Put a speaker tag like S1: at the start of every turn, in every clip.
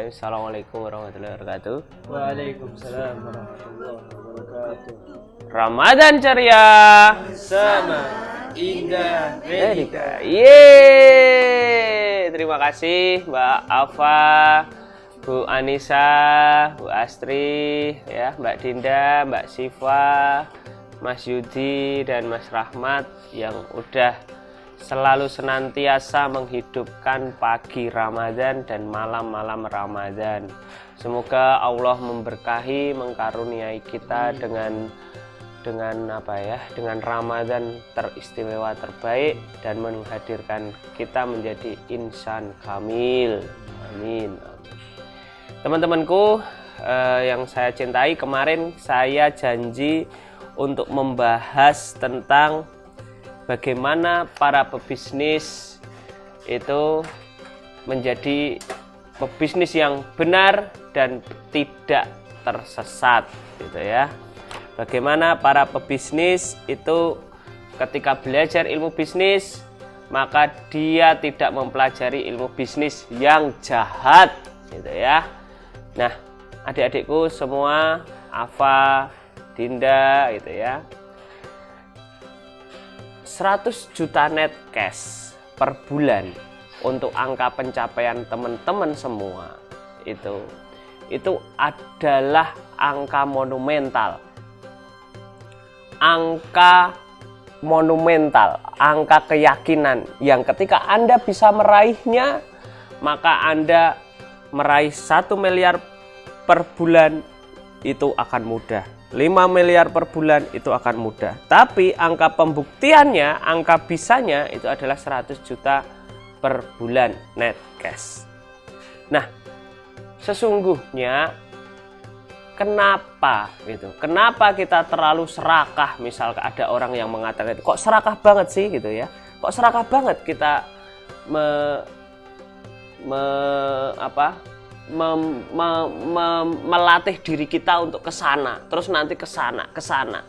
S1: Bismillahirrahmanirrahim. Assalamualaikum warahmatullahi wabarakatuh.
S2: Waalaikumsalam warahmatullahi wabarakatuh.
S1: Ramadan ceria
S2: Sama Indah Medika.
S1: Yeay. Terima kasih Mbak Alfa, Bu Anissa, Bu Astri, ya, Mbak Dinda, Mbak Siva, Mas Yudi, dan Mas Rahmat yang udah selalu senantiasa menghidupkan pagi Ramadan dan malam-malam Ramadan. Semoga Allah memberkahi, mengkaruniai kita dengan Ramadan teristimewa terbaik dan menghadirkan kita menjadi insan kamil. Amin. Teman-temanku yang saya cintai, kemarin saya janji untuk membahas tentang bagaimana para pebisnis itu menjadi pebisnis yang benar dan tidak tersesat, gitu ya. Bagaimana para pebisnis itu ketika belajar ilmu bisnis, maka dia tidak mempelajari ilmu bisnis yang jahat, gitu ya. Nah, adik-adikku semua, Afa, Dinda, gitu ya. 100 juta net cash per bulan untuk angka pencapaian teman-teman semua itu adalah angka monumental. Angka monumental, angka keyakinan yang ketika Anda bisa meraihnya, maka Anda meraih 1 miliar per bulan itu akan mudah. 5 miliar per bulan itu akan mudah. Tapi angka pembuktiannya, angka bisanya itu adalah 100 juta per bulan net cash. Nah, sesungguhnya kenapa gitu? Kenapa kita terlalu serakah? Misal ada orang yang mengatakan itu, kok serakah banget sih gitu ya? Kok serakah banget kita melatih diri kita untuk ke sana, terus nanti ke sana.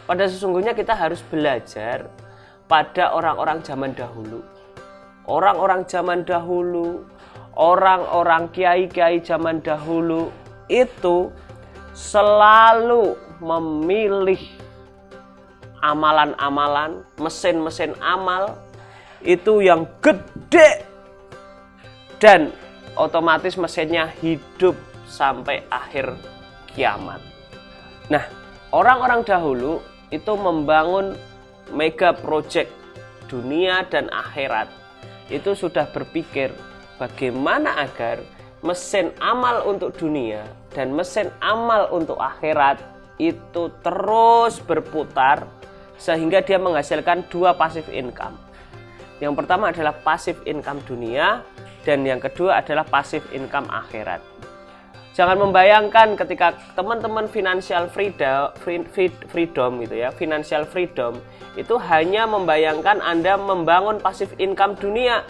S1: Pada sesungguhnya kita harus belajar pada orang-orang zaman dahulu. Orang-orang zaman dahulu, orang-orang kiai-kiai zaman dahulu itu selalu memilih amalan-amalan, mesin-mesin amal itu yang gede dan otomatis mesinnya hidup sampai akhir kiamat. Nah, orang-orang dahulu itu membangun mega project dunia dan akhirat. Itu sudah berpikir bagaimana agar mesin amal untuk dunia dan mesin amal untuk akhirat itu terus berputar sehingga dia menghasilkan 2 passive income. Yang pertama adalah passive income dunia, dan yang kedua adalah passive income akhirat. Jangan membayangkan ketika teman-teman financial freedom gitu ya, financial freedom itu hanya membayangkan Anda membangun passive income dunia.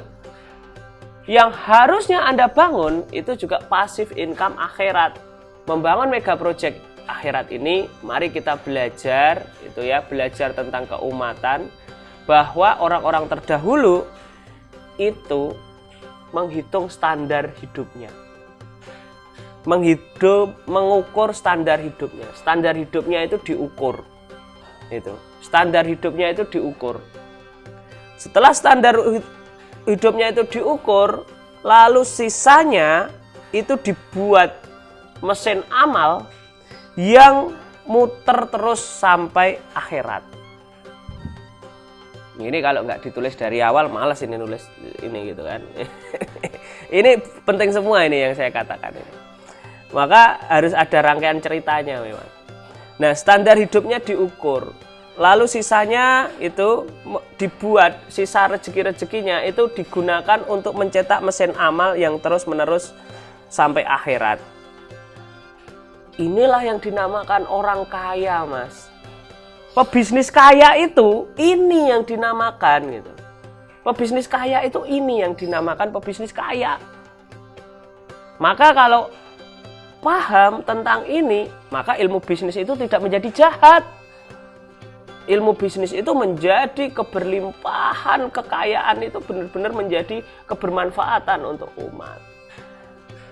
S1: Yang harusnya Anda bangun itu juga passive income akhirat. Membangun mega project akhirat ini, mari kita belajar itu ya, belajar tentang keumatan bahwa orang-orang terdahulu itu menghitung standar hidupnya, mengukur standar hidupnya. Standar hidupnya itu diukur, standar hidupnya itu diukur. Setelah standar hidupnya itu diukur, lalu sisanya itu dibuat mesin amal yang muter terus sampai akhirat. Ini kalau nggak ditulis dari awal, malas ini nulis ini gitu kan. Ini penting semua ini yang saya katakan ini. Maka harus ada rangkaian ceritanya memang. Nah, standar hidupnya diukur. Lalu sisanya itu dibuat, sisa rezeki-rezekinya itu digunakan untuk mencetak mesin amal yang terus-menerus sampai akhirat. Inilah yang dinamakan orang kaya, Mas. Pebisnis kaya itu ini yang dinamakan gitu. Pebisnis kaya itu ini yang dinamakan pebisnis kaya. Maka kalau paham tentang ini, maka ilmu bisnis itu tidak menjadi jahat. Ilmu bisnis itu menjadi keberlimpahan, kekayaan itu benar-benar menjadi kebermanfaatan untuk umat.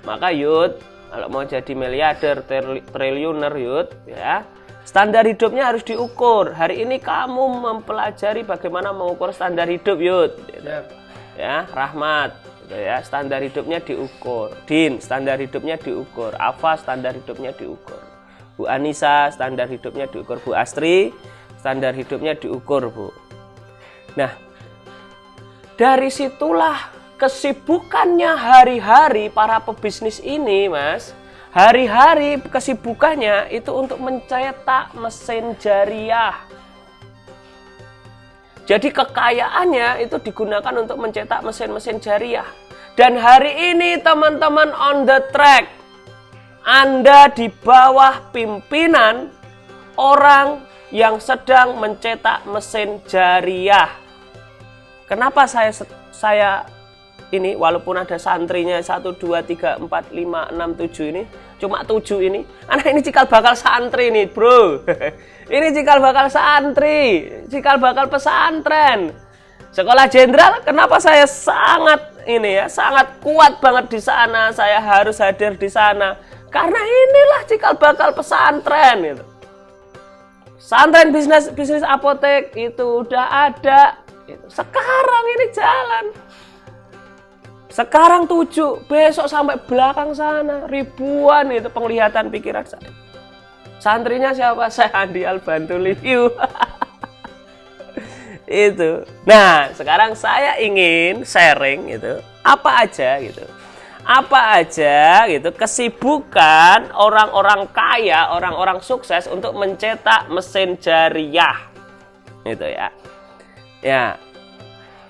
S1: Maka yud, kalau mau jadi miliarder, triliuner yud, ya, standar hidupnya harus diukur. Hari ini kamu mempelajari bagaimana mengukur standar hidup yud. Ya, Rahmat, gitu ya, standar hidupnya diukur. Din, standar hidupnya diukur. Afa, standar hidupnya diukur. Bu Anissa, standar hidupnya diukur. Bu Astri, standar hidupnya diukur, Bu. Nah, dari situlah kesibukannya hari-hari para pebisnis ini, Mas. Hari-hari kesibukannya itu untuk mencetak mesin jariah. Jadi kekayaannya itu digunakan untuk mencetak mesin-mesin jariah. Dan hari ini teman-teman on the track. Anda di bawah pimpinan orang yang sedang mencetak mesin jariah. Kenapa saya ini walaupun ada santrinya 1, 2, 3, 4, 5, 6, 7 ini, cuma 7 ini. Anak ini cikal bakal santri nih, bro. Ini cikal bakal santri, cikal bakal pesantren. Sekolah jenderal, kenapa saya sangat kuat banget di sana, saya harus hadir di sana. Karena inilah cikal bakal pesantren gitu. Pesantren bisnis apotek itu udah ada. Sekarang ini jalan. Sekarang 7, besok sampai belakang sana ribuan itu penglihatan pikiran saya. Santrinya siapa? Saya Andi Al-Bantuliu. Itu. Nah, sekarang saya ingin sharing itu apa aja gitu. Apa aja gitu kesibukan orang-orang kaya, orang-orang sukses untuk mencetak mesin jariah. Itu ya. Ya.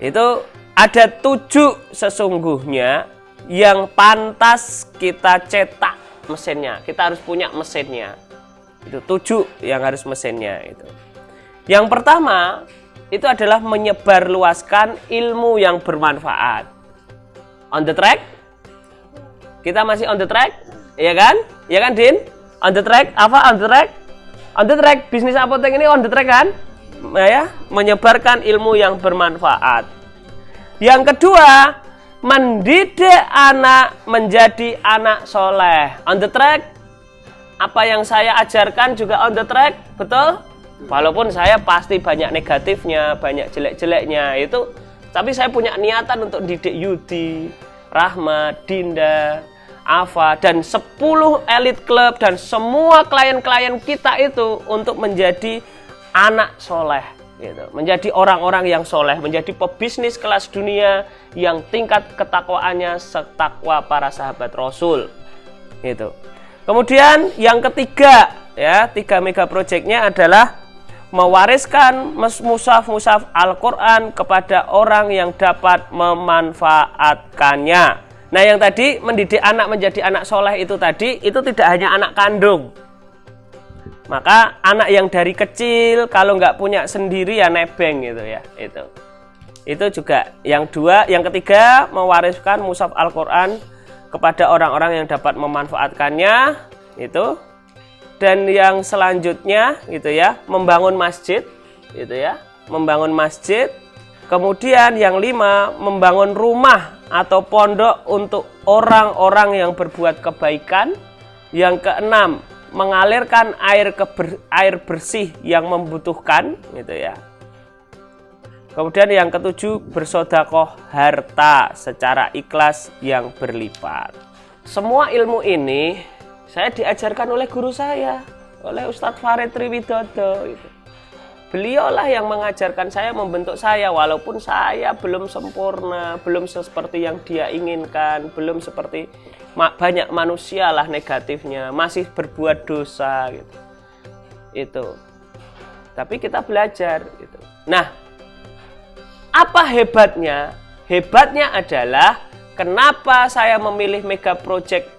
S1: Itu ada 7 sesungguhnya yang pantas kita cetak mesinnya. Kita harus punya mesinnya. Itu 7 yang harus mesinnya itu. Yang pertama itu adalah menyebarluaskan ilmu yang bermanfaat. On the track? Kita masih on the track? Iya kan? Iya kan, Din? On the track? Apa on the track? On the track, bisnis apotek ini on the track kan? Ya, menyebarkan ilmu yang bermanfaat. Yang kedua, mendidik anak menjadi anak soleh. On the track? Apa yang saya ajarkan juga on the track, betul? Walaupun saya pasti banyak negatifnya, banyak jelek-jeleknya itu, tapi saya punya niatan untuk didik Yudi, Rahmat, Dinda, Afa, dan 10 elite club dan semua klien-klien kita itu untuk menjadi anak soleh, gitu. Menjadi orang-orang yang soleh, menjadi pebisnis kelas dunia yang tingkat ketakwaannya setakwa para sahabat Rasul, gitu. Kemudian yang ketiga, ya, 3 mega projectnya adalah mewariskan mushaf-mushaf Al-Quran kepada orang yang dapat memanfaatkannya. Nah, yang tadi mendidik anak menjadi anak soleh itu tadi, itu tidak hanya anak kandung. Maka anak yang dari kecil kalau nggak punya sendiri ya nebeng gitu ya. Itu juga yang ketiga mewariskan mushaf Al-Quran kepada orang-orang yang dapat memanfaatkannya itu. Dan yang selanjutnya gitu ya, membangun masjid gitu ya, membangun masjid. Kemudian yang 5, membangun rumah atau pondok untuk orang-orang yang berbuat kebaikan. Yang ke-6, mengalirkan air bersih yang membutuhkan gitu ya. Kemudian yang ke-7, bersedekah harta secara ikhlas yang berlipat. Semua ilmu ini saya diajarkan oleh guru saya, oleh Ustadz Farid Triwidodo. Gitu. Beliaulah yang mengajarkan saya, membentuk saya, walaupun saya belum sempurna, belum seperti yang dia inginkan, belum seperti banyak manusia lah negatifnya, masih berbuat dosa gitu. Itu. Tapi kita belajar gitu. Nah, apa hebatnya? Hebatnya adalah kenapa saya memilih mega project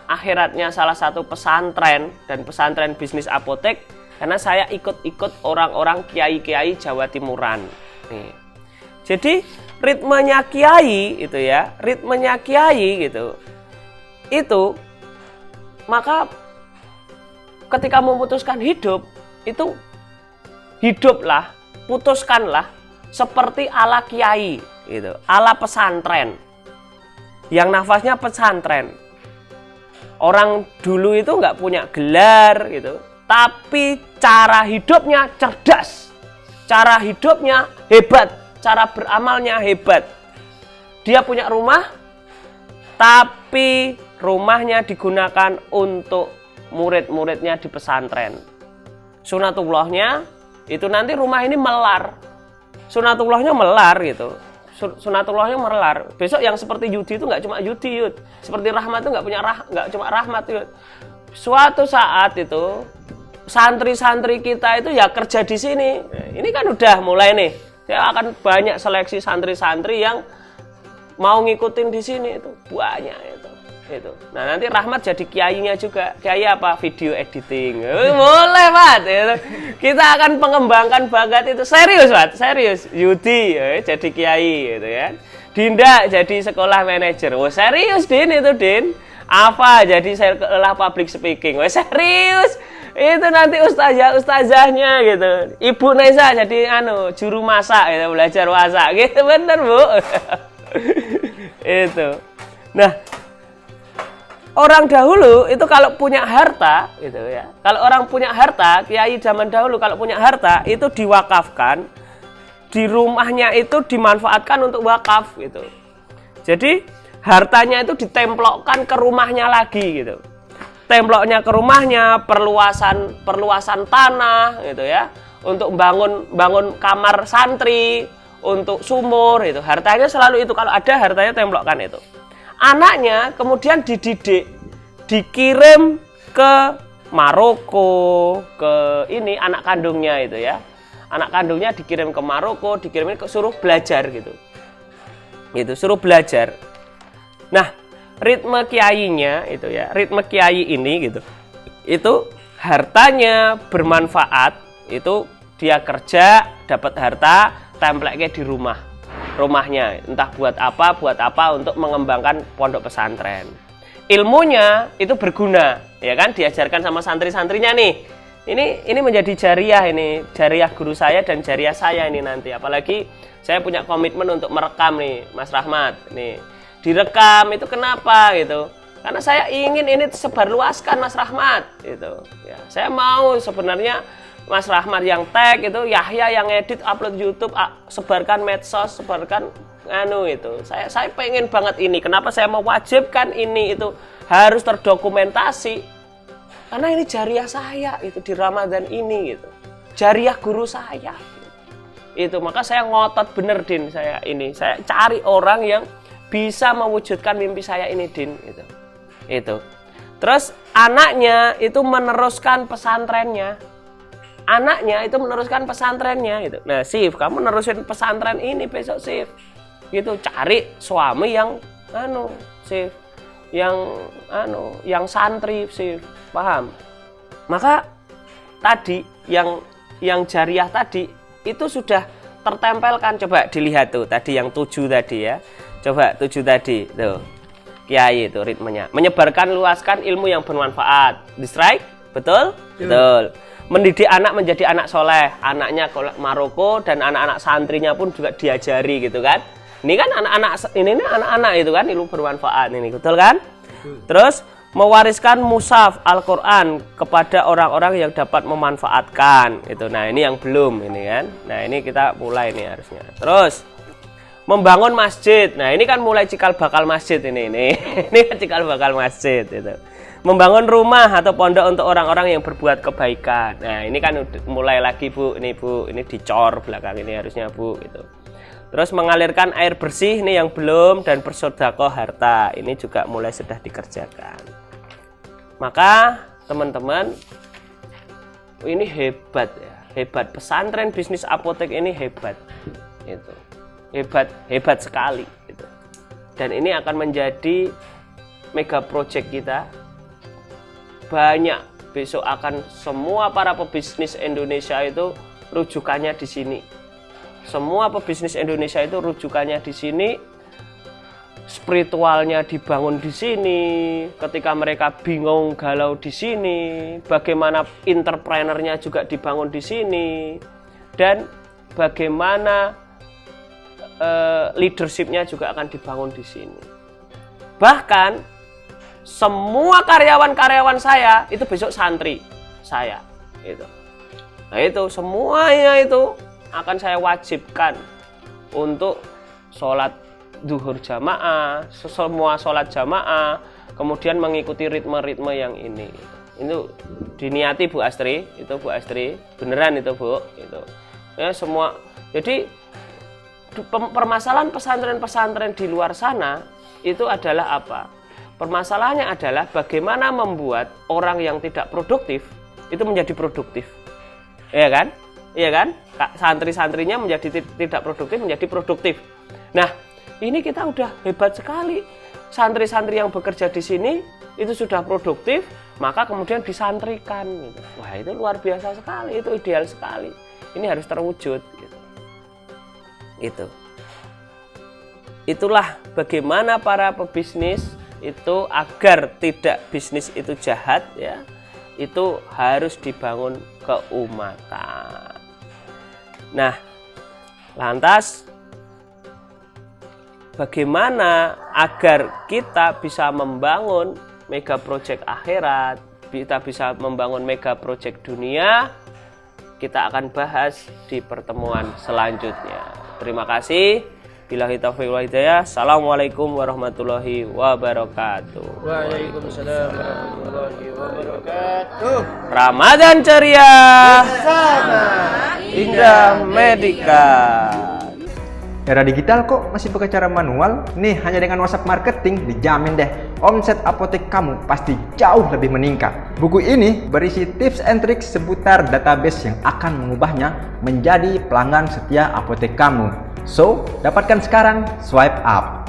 S1: akhiratnya salah satu pesantren dan pesantren bisnis apotek, karena saya ikut-ikut orang-orang kiai-kiai Jawa Timuran. Nih. Jadi ritmenya kiai itu ya, ritmenya kiai gitu. Itu maka ketika memutuskan hidup itu hiduplah, putuskanlah seperti ala kiai gitu, ala pesantren. Yang nafasnya pesantren. Orang dulu itu nggak punya gelar gitu, tapi cara hidupnya cerdas, cara hidupnya hebat, cara beramalnya hebat. Dia punya rumah, tapi rumahnya digunakan untuk murid-muridnya di pesantren. Sunatullahnya itu nanti rumah ini melar, sunatullahnya melar gitu. Sunatullahnya melar. Besok yang seperti Yudi itu nggak cuma Yudi, Yud. Seperti Rahmat itu nggak cuma Rahmat, Yud. Suatu saat itu santri-santri kita itu ya kerja di sini. Ini kan udah mulai nih. Ya akan banyak seleksi santri-santri yang mau ngikutin di sini itu banyak itu. Nah nanti Rahmat jadi kiainya juga. Kiai apa? Video editing. Boleh, Pak. Kita akan mengembangkan bakat itu. Serius, Pak. Serius. Yudi jadi kiai gitu kan. Dinda jadi sekolah manajer. Oh, serius, Din itu, Din. Apa jadi sekolah public speaking. Oh, serius. Itu nanti ustazahnya gitu. Ibu Nesa jadi juru masak gitu, belajar masak gitu, bener, Bu. Itu. Nah, orang dahulu itu kalau punya harta gitu ya. Kalau orang punya harta, kiai zaman dahulu kalau punya harta itu diwakafkan, di rumahnya itu dimanfaatkan untuk wakaf gitu. Jadi hartanya itu ditemplokkan ke rumahnya lagi gitu. Temploknya ke rumahnya, perluasan tanah gitu ya. Untuk bangun kamar santri, untuk sumur itu. Hartanya selalu itu, kalau ada hartanya templokkan itu. Anaknya kemudian dididik, dikirim ke Maroko, ke ini anak kandungnya itu ya. Anak kandungnya dikirim ke Maroko, suruh belajar gitu. Gitu, suruh belajar. Nah, ritme kiainya itu ya, ritme kiai ini gitu. Itu hartanya bermanfaat, itu dia kerja, dapat harta, templeknya di rumahnya, entah buat apa untuk mengembangkan pondok pesantren. Ilmunya itu berguna, ya kan, diajarkan sama santri-santrinya nih. Ini menjadi jariah guru saya dan jariah saya ini nanti. Apalagi saya punya komitmen untuk merekam nih, Mas Rahmat. Nih, direkam itu kenapa gitu? Karena saya ingin ini sebarluaskan, Mas Rahmat gitu. Ya, saya mau sebenarnya Mas Rahmat yang tag itu, Yahya yang edit, upload YouTube, sebarkan medsos, sebarkan itu. Saya pengen banget ini. Kenapa saya mewajibkan ini itu harus terdokumentasi? Karena ini jariah saya itu di Ramadan ini gitu. Jariah guru saya. Gitu. Itu maka saya ngotot bener, Din, saya cari orang yang bisa mewujudkan mimpi saya ini, Din, gitu. Itu. Terus anaknya itu meneruskan pesantrennya. Gitu. Nah, Sif, kamu nerusin pesantren ini besok, Sif. Gitu, cari suami yang Sif. Yang santri, Sif. Paham? Maka tadi yang jariah tadi itu sudah tertempelkan. Coba dilihat tuh tadi yang 7 tadi ya. Coba 7 tadi tuh. Kiai itu ritmenya. Menyebarkan luaskan ilmu yang bermanfaat. Di strike? Betul? Betul. Mendidik anak menjadi anak soleh, anaknya ke Maroko dan anak-anak santrinya pun juga diajari gitu kan. Ini kan anak-anak itu kan ilmu bermanfaat ini, betul kan? Terus mewariskan mushaf Al-Qur'an kepada orang-orang yang dapat memanfaatkan itu. Nah, ini yang belum ini kan. Nah, ini kita mulai nih harusnya. Terus membangun masjid. Nah, ini kan mulai cikal bakal masjid ini. Ini kan cikal bakal masjid itu. Membangun rumah atau pondok untuk orang-orang yang berbuat kebaikan. Nah, ini kan mulai lagi, Bu. Ini dicor belakang ini harusnya, Bu, gitu. Terus mengalirkan air bersih ini yang belum, dan bersedekah harta. Ini juga mulai sudah dikerjakan. Maka, teman-teman, ini hebat ya. Hebat, pesantren bisnis apotek ini hebat. Itu. Hebat sekali gitu. Dan ini akan menjadi mega project kita. Banyak besok akan semua para pebisnis Indonesia itu rujukannya di sini. Semua pebisnis Indonesia itu rujukannya di sini. Spiritualnya dibangun di sini. Ketika mereka bingung, galau di sini. Bagaimana entrepreneurnya juga dibangun di sini. Dan bagaimana leadershipnya juga akan dibangun di sini. Bahkan semua karyawan-karyawan saya itu besok santri saya itu. Nah itu semuanya itu akan saya wajibkan untuk sholat zuhur jamaah, semua sholat jamaah, kemudian mengikuti ritme-ritme yang ini. Itu diniati Bu Astri, itu Bu Astri, beneran itu Bu, itu. Ya semua. Jadi permasalahan pesantren-pesantren di luar sana itu adalah apa? Permasalahannya adalah bagaimana membuat orang yang tidak produktif itu menjadi produktif. Iya kan? Iya kan? Santri-santrinya menjadi tidak produktif menjadi produktif. Nah, ini kita udah hebat sekali. Santri-santri yang bekerja di sini itu sudah produktif, maka kemudian disantrikan gitu. Wah, itu luar biasa sekali, itu ideal sekali. Ini harus terwujud gitu. Itulah bagaimana para pebisnis itu agar tidak bisnis itu jahat ya. Itu harus dibangun keumatan. Nah, lantas bagaimana agar kita bisa membangun mega project akhirat, kita bisa membangun mega project dunia, kita akan bahas di pertemuan selanjutnya. Terima kasih. Billahi taufiq wal hidayah. Assalamualaikum warahmatullahi wabarakatuh.
S2: Waalaikumsalam warahmatullahi wabarakatuh.
S1: Ramadan ceria
S2: Sama
S1: Indah Medika.
S3: Era digital kok masih pakai cara manual? Nih, hanya dengan WhatsApp Marketing dijamin deh omset apotek kamu pasti jauh lebih meningkat. Buku ini berisi tips and tricks seputar database yang akan mengubahnya menjadi pelanggan setia apotek kamu. So, dapatkan sekarang, swipe up.